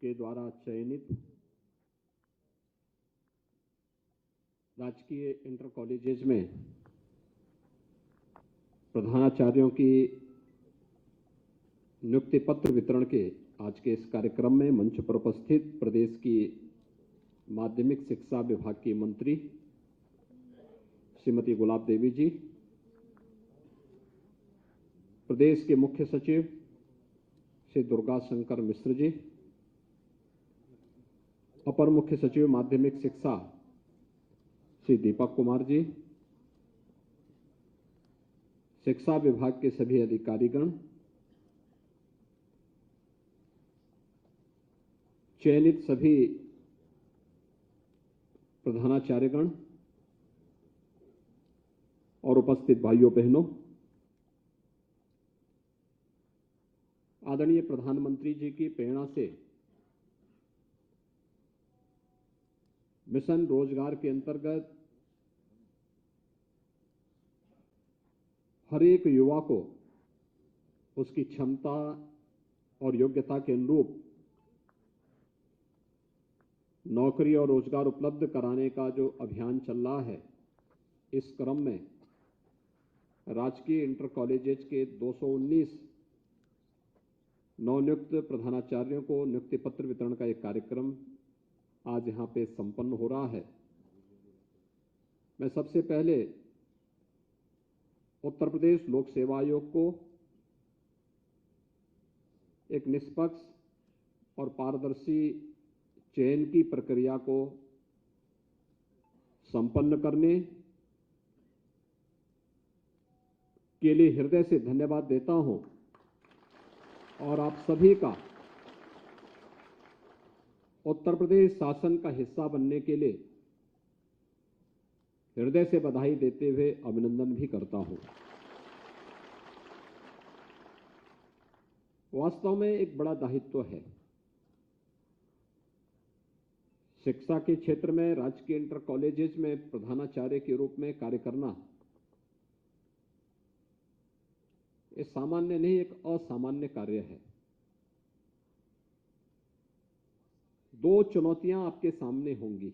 के द्वारा चयनित राजकीय इंटर कॉलेजेस में प्रधानाचार्यों की नियुक्ति पत्र वितरण के आज के इस कार्यक्रम में मंच पर उपस्थित प्रदेश की माध्यमिक शिक्षा विभाग की मंत्री श्रीमती गुलाब देवी जी, प्रदेश के मुख्य सचिव श्री दुर्गा शंकर मिश्र जी, अपर मुख्य सचिव माध्यमिक शिक्षा श्री दीपक कुमार जी, शिक्षा विभाग के सभी अधिकारीगण, चयनित सभी प्रधानाचार्यगण और उपस्थित भाइयों बहनों, आदरणीय प्रधानमंत्री जी की प्रेरणा से मिशन रोजगार के अंतर्गत हर एक युवा को उसकी क्षमता और योग्यता के अनुरूप नौकरी और रोजगार उपलब्ध कराने का जो अभियान चल रहा है, इस क्रम में राजकीय इंटर कॉलेजेस के 219 नवनियुक्त प्रधानाचार्यों को नियुक्ति पत्र वितरण का एक कार्यक्रम आज यहां पे संपन्न हो रहा है। मैं सबसे पहले उत्तर प्रदेश लोक सेवा आयोग को एक निष्पक्ष और पारदर्शी चयन की प्रक्रिया को संपन्न करने के लिए हृदय से धन्यवाद देता हूं और आप सभी का उत्तर प्रदेश शासन का हिस्सा बनने के लिए हृदय से बधाई देते हुए अभिनंदन भी करता हूं। वास्तव में एक बड़ा दायित्व है। शिक्षा के क्षेत्र में राजकीय इंटर कॉलेजेस में प्रधानाचार्य के रूप में कार्य करना ये सामान्य नहीं, एक असामान्य कार्य है। दो चुनौतियां आपके सामने होंगी।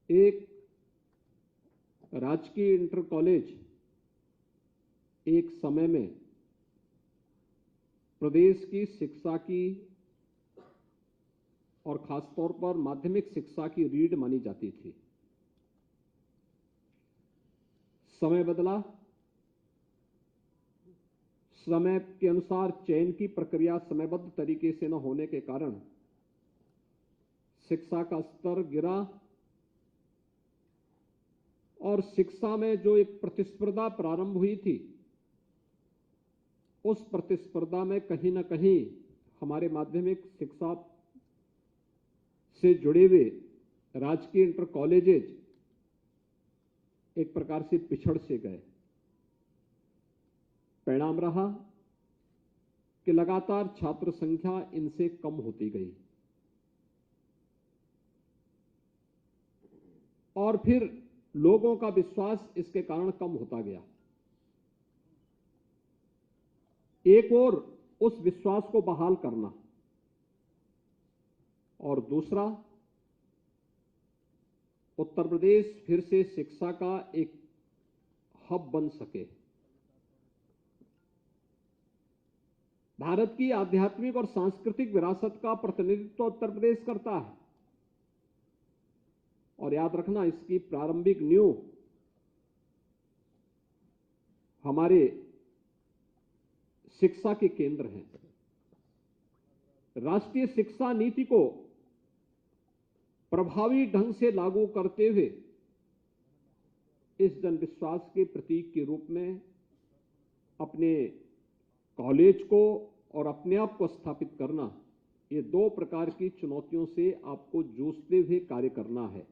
एक, राजकीय इंटर कॉलेज एक समय में प्रदेश की शिक्षा की और खासतौर पर माध्यमिक शिक्षा की रीढ़ मानी जाती थी। समय बदला, समय के अनुसार चयन की प्रक्रिया समयबद्ध तरीके से न होने के कारण शिक्षा का स्तर गिरा और शिक्षा में जो एक प्रतिस्पर्धा प्रारंभ हुई थी, उस प्रतिस्पर्धा में कहीं ना कहीं हमारे माध्यमिक शिक्षा से जुड़े हुए राजकीय इंटर कॉलेजेस एक प्रकार से पिछड़ से गए। परिणाम रहा कि लगातार छात्र संख्या इनसे कम होती गई और फिर लोगों का विश्वास इसके कारण कम होता गया। एक और उस विश्वास को बहाल करना और दूसरा, उत्तर प्रदेश फिर से शिक्षा का एक हब बन सके। भारत की आध्यात्मिक और सांस्कृतिक विरासत का प्रतिनिधित्व उत्तर प्रदेश करता है और याद रखना, इसकी प्रारंभिक नींव हमारे शिक्षा के केंद्र हैं। राष्ट्रीय शिक्षा नीति को प्रभावी ढंग से लागू करते हुए इस जनविश्वास के प्रतीक के रूप में अपने कॉलेज को और अपने आप को स्थापित करना, ये दो प्रकार की चुनौतियों से आपको जूझते हुए कार्य करना है।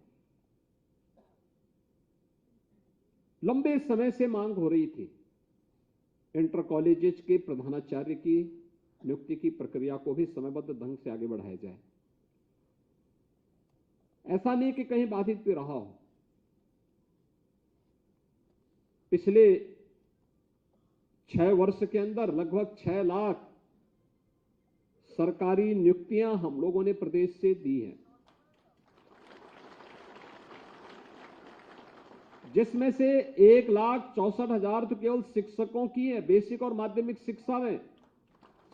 लंबे समय से मांग हो रही थी इंटर कॉलेजेस के प्रधानाचार्य की नियुक्ति की प्रक्रिया को भी समयबद्ध ढंग से आगे बढ़ाया जाए। ऐसा नहीं कि कहीं बाधित भी रहा हो। पिछले 6 वर्ष के अंदर लगभग 6 लाख सरकारी नियुक्तियां हम लोगों ने प्रदेश से दी हैं, जिसमें से 1,64,000 तो केवल शिक्षकों की है। बेसिक और माध्यमिक शिक्षा में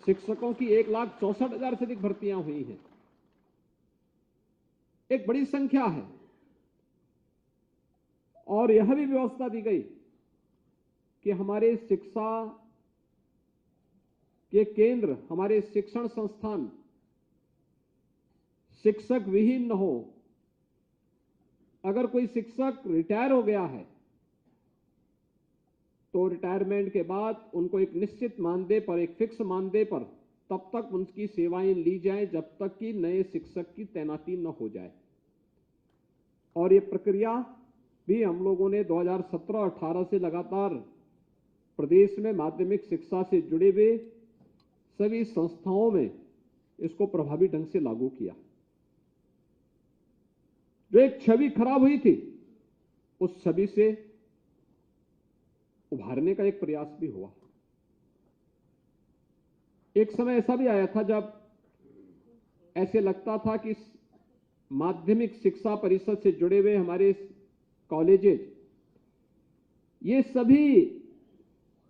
शिक्षकों की 1,64,000 से अधिक भर्तियां हुई हैं। एक बड़ी संख्या है। और यह भी व्यवस्था दी गई कि हमारे शिक्षा के केंद्र, हमारे शिक्षण संस्थान शिक्षक विहीन न हो। अगर कोई शिक्षक रिटायर हो गया है तो रिटायरमेंट के बाद उनको एक निश्चित मानदेय पर, एक फिक्स मानदेय पर तब तक उनकी सेवाएं ली जाएं जब तक कि नए शिक्षक की तैनाती न हो जाए। और ये प्रक्रिया भी हम लोगों ने 2017-18 से लगातार प्रदेश में माध्यमिक शिक्षा से जुड़े हुए सभी संस्थाओं में इसको प्रभावी ढंग से लागू किया। जो एक छवि खराब हुई थी, उस छवि से उभारने का एक प्रयास भी हुआ। एक समय ऐसा भी आया था जब ऐसे लगता था कि माध्यमिक शिक्षा परिषद से जुड़े हुए हमारे कॉलेजेस ये सभी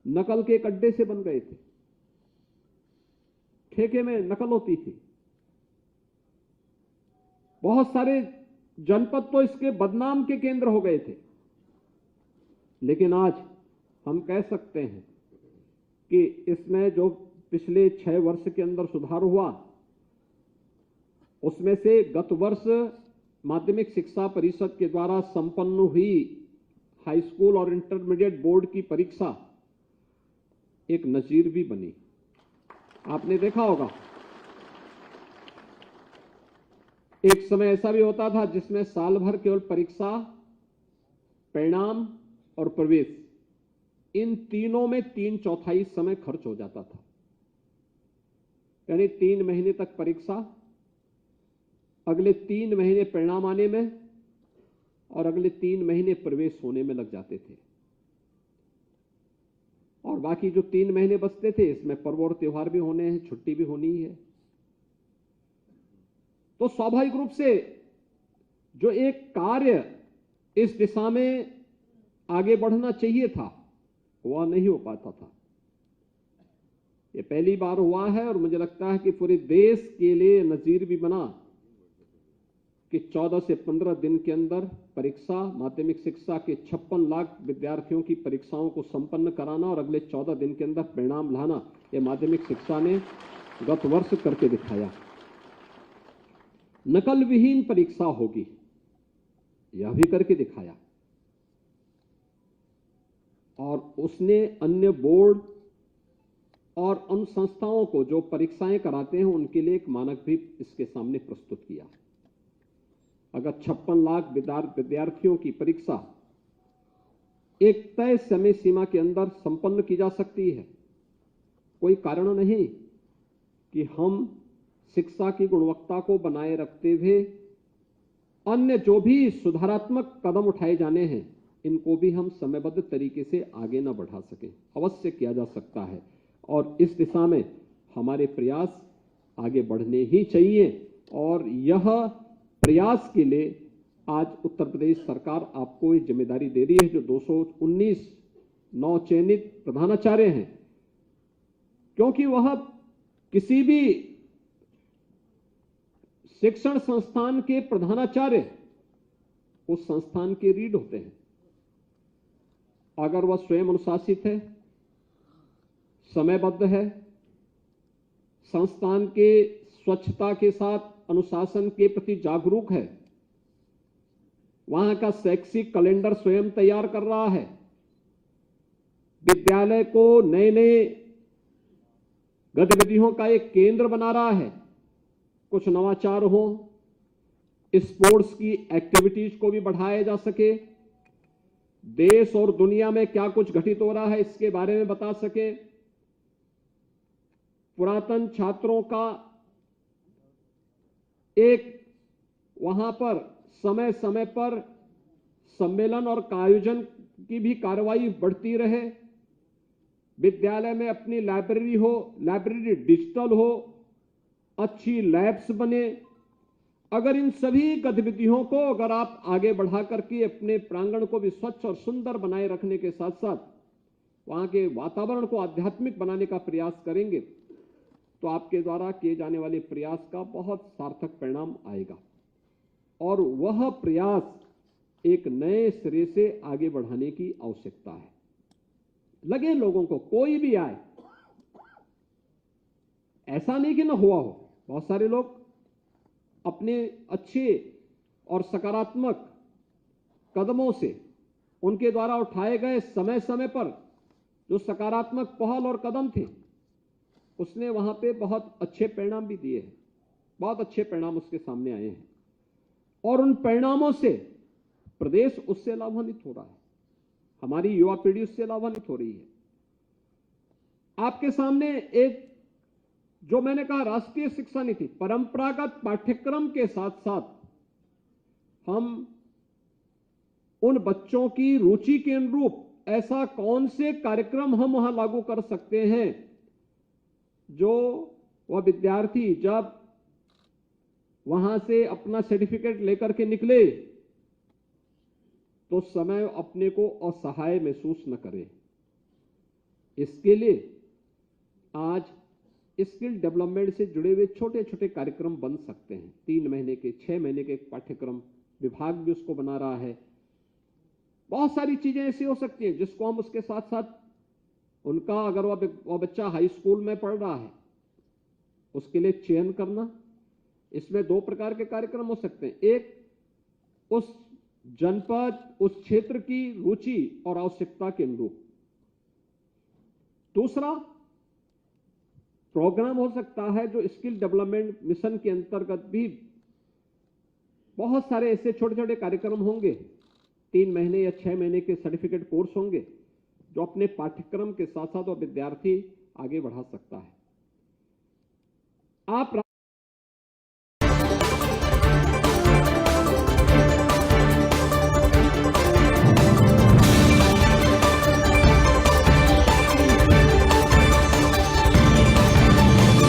नकल के अड्डे से बन गए थे। ठेके में नकल होती थी। बहुत सारे जनपद तो इसके बदनाम के केंद्र हो गए थे। लेकिन आज हम कह सकते हैं कि इसमें जो पिछले 6 वर्ष के अंदर सुधार हुआ, उसमें से गत वर्ष माध्यमिक शिक्षा परिषद के द्वारा संपन्न हुई हाई स्कूल और इंटरमीडिएट बोर्ड की परीक्षा एक नजीर भी बनी। आपने देखा होगा, एक समय ऐसा भी होता था जिसमें साल भर केवल परीक्षा, परिणाम और प्रवेश, इन तीनों में 3/4 समय खर्च हो जाता था। यानी 3 महीने तक परीक्षा, अगले 3 महीने परिणाम आने में और अगले 3 महीने प्रवेश होने में लग जाते थे। और बाकी जो 3 महीने बचते थे, इसमें पर्व और त्योहार भी होने हैं, छुट्टी भी होनी है। तो स्वाभाविक रूप से जो एक कार्य इस दिशा में आगे बढ़ना चाहिए था, वह नहीं हो पाता था। ये पहली बार हुआ है और मुझे लगता है कि पूरे देश के लिए नजीर भी बना कि 14 से 15 दिन के अंदर परीक्षा, माध्यमिक शिक्षा के 56 लाख विद्यार्थियों की परीक्षाओं को संपन्न कराना और अगले 14 दिन के अंदर परिणाम लाना, ये माध्यमिक शिक्षा ने गत वर्ष करके दिखाया। नकल विहीन परीक्षा होगी, यह भी करके दिखाया। और उसने अन्य बोर्ड और उन संस्थाओं को जो परीक्षाएं कराते हैं उनके लिए एक मानक भी इसके सामने प्रस्तुत किया। अगर 56 लाख विद्यार्थियों की परीक्षा एक तय समय सीमा के अंदर संपन्न की जा सकती है, कोई कारण नहीं कि हम शिक्षा की गुणवत्ता को बनाए रखते हुए अन्य जो भी सुधारात्मक कदम उठाए जाने हैं, इनको भी हम समयबद्ध तरीके से आगे न बढ़ा सकें। अवश्य किया जा सकता है और इस दिशा में हमारे प्रयास आगे बढ़ने ही चाहिए। और यह प्रयास के लिए आज उत्तर प्रदेश सरकार आपको ये जिम्मेदारी दे रही है। जो 219 नवचयनित प्रधानाचार्य हैं, क्योंकि वह किसी भी शिक्षण संस्थान के प्रधानाचार्य उस संस्थान के रीढ़ होते हैं। अगर वह स्वयं अनुशासित है, समयबद्ध है, संस्थान के स्वच्छता के साथ अनुशासन के प्रति जागरूक है, वहां का शैक्षिक कैलेंडर स्वयं तैयार कर रहा है, विद्यालय को नए नए गतिविधियों का एक केंद्र बना रहा है, कुछ नवाचार हो, स्पोर्ट्स की एक्टिविटीज को भी बढ़ाया जा सके, देश और दुनिया में क्या कुछ घटित हो रहा है इसके बारे में बता सके, पुरातन छात्रों का एक वहां पर समय समय पर सम्मेलन और आयोजन की भी कार्रवाई बढ़ती रहे, विद्यालय में अपनी लाइब्रेरी हो, लाइब्रेरी डिजिटल हो, अच्छी लैब्स बने। अगर इन सभी गतिविधियों को अगर आप आगे बढ़ा करके अपने प्रांगण को भी स्वच्छ और सुंदर बनाए रखने के साथ साथ वहां के वातावरण को आध्यात्मिक बनाने का प्रयास करेंगे तो आपके द्वारा किए जाने वाले प्रयास का बहुत सार्थक परिणाम आएगा और वह प्रयास एक नए सिरे से आगे बढ़ाने की आवश्यकता है। लगे लोगों को, कोई भी आए, ऐसा नहीं कि ना हुआ हो। बहुत सारे लोग अपने अच्छे और सकारात्मक कदमों से उनके द्वारा उठाए गए समय समय पर जो सकारात्मक पहल और कदम थे उसने वहां पे बहुत अच्छे परिणाम भी दिए हैं, बहुत अच्छे परिणाम उसके सामने आए हैं और उन परिणामों से प्रदेश उससे लाभान्वित हो रहा है, हमारी युवा पीढ़ी उससे लाभान्वित हो रही है। आपके सामने एक जो मैंने कहा राष्ट्रीय शिक्षा नीति, परंपरागत पाठ्यक्रम के साथ साथ हम उन बच्चों की रुचि के अनुरूप ऐसा कौन से कार्यक्रम हम वहां लागू कर सकते हैं जो वह विद्यार्थी जब वहां से अपना सर्टिफिकेट लेकर के निकले तो समय अपने को असहाय महसूस न करे। इसके लिए आज स्किल डेवलपमेंट से जुड़े हुए छोटे छोटे कार्यक्रम बन सकते हैं। 3 महीने के, 6 महीने के पाठ्यक्रम विभाग भी उसको बना रहा है। बहुत सारी चीजें ऐसी हो सकती हैं जिसको हम उसके साथ साथ उनका, अगर वह बच्चा हाई स्कूल में पढ़ रहा है उसके लिए चयन करना। इसमें 2 प्रकार के कार्यक्रम हो सकते हैं। एक, उस जनपद, उस क्षेत्र की रुचि और आवश्यकता के अनुरूप। दूसरा प्रोग्राम हो सकता है जो स्किल डेवलपमेंट मिशन के अंतर्गत भी बहुत सारे ऐसे छोटे छोटे कार्यक्रम होंगे, 3 महीने या 6 महीने के सर्टिफिकेट कोर्स होंगे जो अपने पाठ्यक्रम के साथ साथ वो विद्यार्थी आगे बढ़ा सकता है। आप